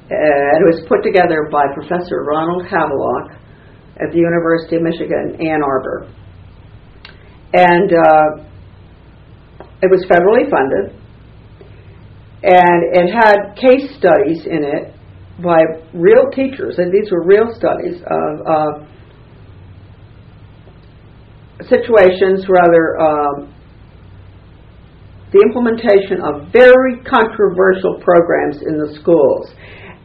It was put together by Professor Ronald Havelock at the University of Michigan, Ann Arbor. And it was federally funded, and it had case studies in it by real teachers, and these were real studies of situations, the implementation of very controversial programs in the schools.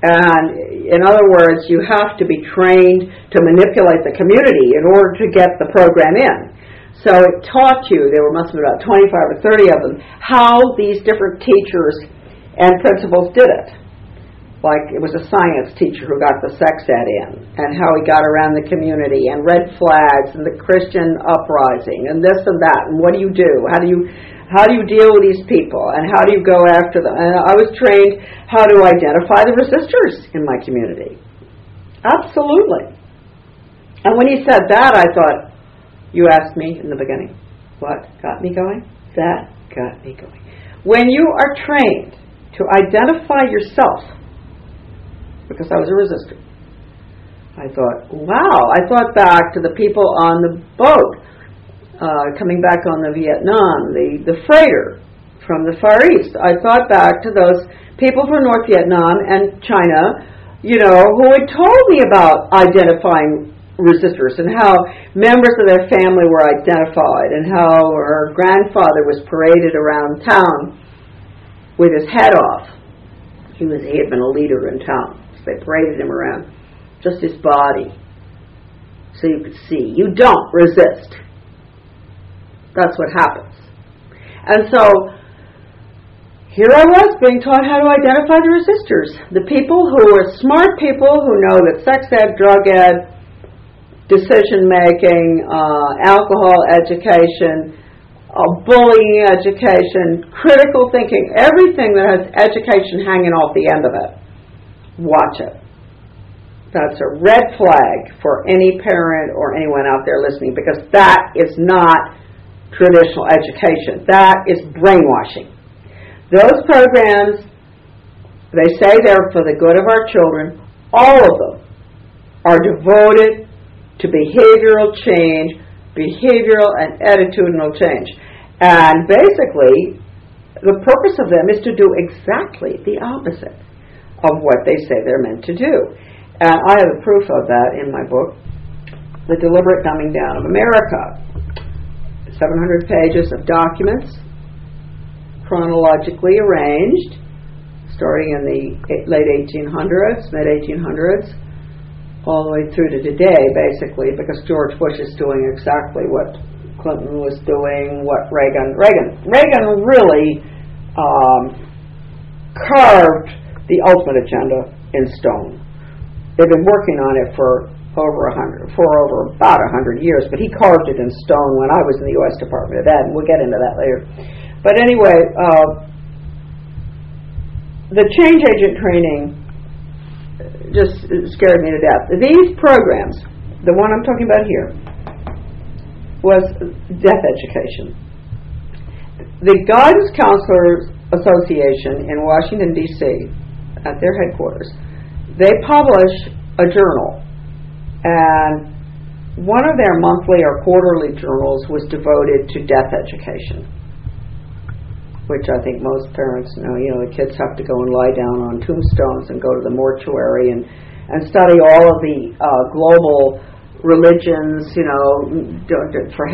And in other words, you have to be trained to manipulate the community in order to get the program in. So it taught you, there must have been about 25 or 30 of them, how these different teachers and principals did it. Like it was a science teacher who got the sex ed in, and how he got around the community, and red flags, and the Christian uprising, and this and that, and what do you do? How do you deal with these people, and how do you go after them? And I was trained how to identify the resistors in my community. Absolutely. And when he said that, I thought, you asked me in the beginning, what got me going? That got me going. When you are trained to identify yourself, because I was a resistor, I thought, wow. I thought back to the people on the boat coming back on the Vietnam, the freighter from the Far East. I thought back to those people from North Vietnam and China, who had told me about identifying resistors and how members of their family were identified, and how her grandfather was paraded around town with his head off. He had been a leader in town. So they paraded him around, just his body, so you could see. You don't resist. That's what happens. And so here I was being taught how to identify the resistors. The people who are smart people who know that sex ed, drug ed, decision making, alcohol education, bullying education, critical thinking, everything that has education hanging off the end of it, watch it. That's a red flag for any parent or anyone out there listening, because that is not traditional education. That is brainwashing. Those programs, they say they're for the good of our children. All of them are devoted to behavioral change, behavioral and attitudinal change. And basically, the purpose of them is to do exactly the opposite of what they say they're meant to do. And I have a proof of that in my book, The Deliberate Dumbing Down of America. 700 pages of documents, chronologically arranged, starting in the late 1800s, mid-1800s, all the way through to today, basically, because George Bush is doing exactly what Clinton was doing, what Reagan really carved the ultimate agenda in stone. They've been working on it for over about 100 years, but he carved it in stone when I was in the U.S. Department of Ed, and we'll get into that later. But anyway, the change agent training just scared me to death. These programs, the one I'm talking about here, was death education. The Guidance Counselors Association in Washington, D.C., at their headquarters, they publish a journal, and one of their monthly or quarterly journals was devoted to death education, which I think most parents know. The kids have to go and lie down on tombstones and go to the mortuary and study all of the global religions. For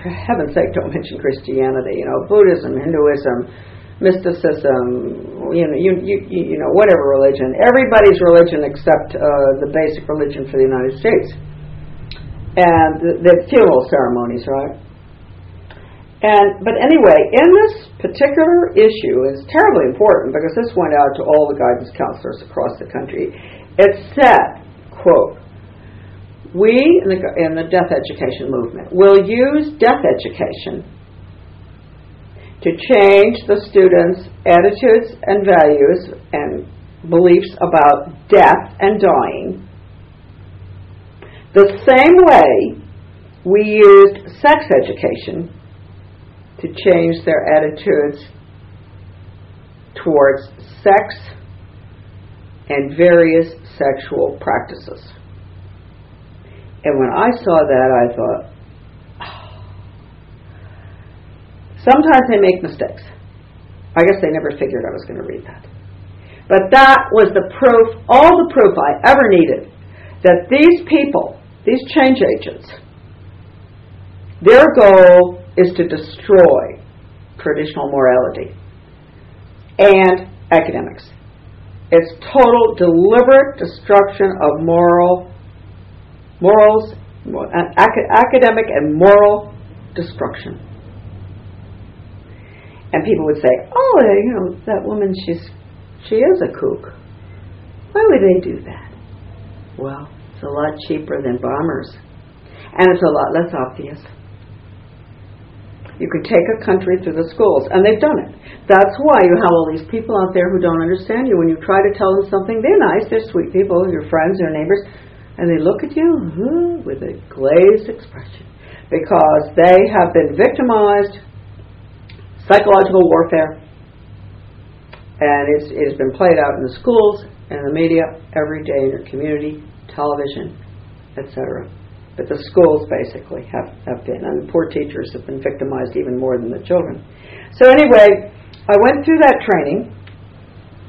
heaven's sake, don't mention Christianity. Buddhism, Hinduism, mysticism. Whatever religion. Everybody's religion except the basic religion for the United States, and the funeral ceremonies, right? But anyway, in this particular issue, it's terribly important because this went out to all the guidance counselors across the country. It said, quote, "We in the death education movement will use death education to change the students' attitudes and values and beliefs about death and dying the same way we used sex education to change their attitudes towards sex and various sexual practices. And when I saw that, I thought, oh. Sometimes they make mistakes. I guess they never figured I was going to read that. But that was the proof, all the proof I ever needed, that these people, these change agents, their goal is to destroy traditional morality and academics. It's total, deliberate destruction of morals, academic and moral destruction. And people would say, oh, that woman, she is a kook. Why would they do that? Well, it's a lot cheaper than bombers. And it's a lot less obvious. You can take a country through the schools, and they've done it. That's why you have all these people out there who don't understand you. When you try to tell them something, they're nice, they're sweet people, your friends, your neighbors, and they look at you with a glazed expression because they have been victimized, psychological warfare, and it's been played out in the schools and the media every day in your community, television, etc. But the schools basically have been, and the poor teachers have been victimized even more than the children. So anyway, I went through that training.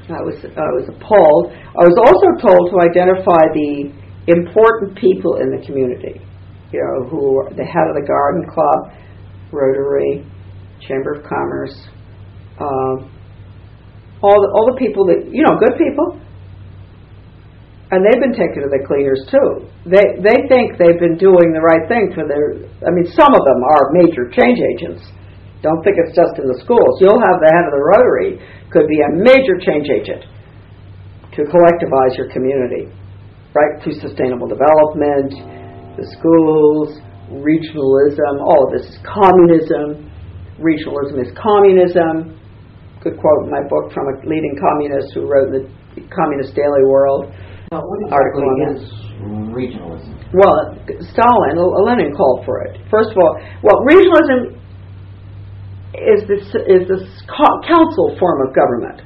I was appalled. I was also told to identify the important people in the community, who are the head of the garden club, Rotary, Chamber of Commerce, all the people that, good people. And they've been taken to the cleaners too. They think they've been doing the right thing for some of them are major change agents. Don't think it's just in the schools. You'll have the head of the Rotary could be a major change agent to collectivize your community, right, through sustainable development, the schools, regionalism, all of this is communism. Regionalism is communism. Good quote in my book from a leading communist who wrote in the Communist Daily World. Now, what exactly is regionalism? Well, Stalin, Lenin called for it. First of all, regionalism is this council form of government,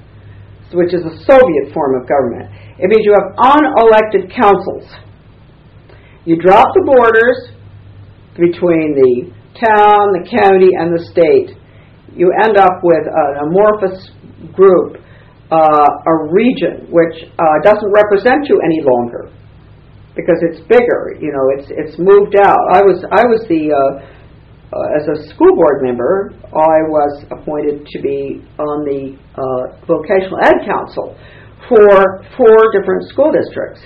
which is a Soviet form of government. It means you have unelected councils. You drop the borders between the town, the county, and the state. You end up with an amorphous group, a region which doesn't represent you any longer because it's bigger. It's moved out. I was as a school board member, I was appointed to be on the vocational ed council for 4 different school districts.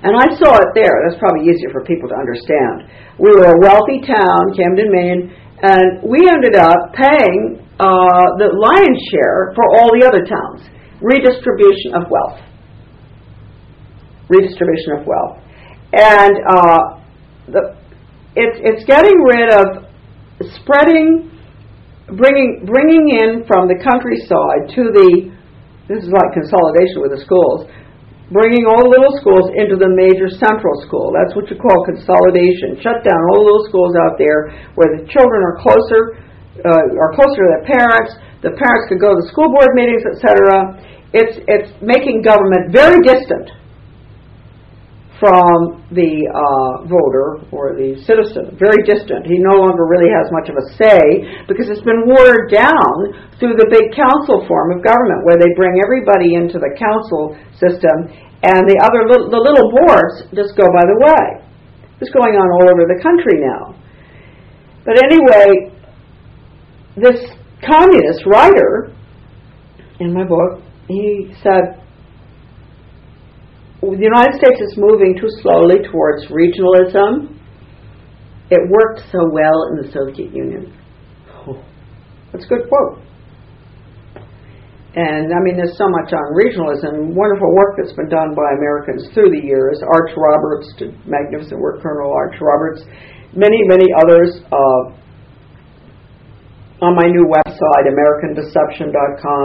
And I saw it there. That's probably easier for people to understand. We were a wealthy town, Camden, Maine, and we ended up paying the lion's share for all the other towns. Redistribution of wealth. And it's getting rid of bringing in from the countryside to this is like consolidation with the schools, bringing all the little schools into the major central school. That's what you call consolidation. Shut down all the little schools out there where the children are closer to their parents. The parents could go to school board meetings, etc. It's making government very distant from the voter or the citizen, very distant. He no longer really has much of a say because it's been watered down through the big council form of government where they bring everybody into the council system and the little boards just go by the way. It's going on all over the country now. But anyway, this communist writer in my book, he said, the United States is moving too slowly towards regionalism. It worked so well in the Soviet Union. Oh, that's a good quote. And there's so much on regionalism, wonderful work that's been done by Americans through the years. Arch Roberts did magnificent work, Colonel Arch Roberts, many, many others. On my new website, AmericanDeception.com.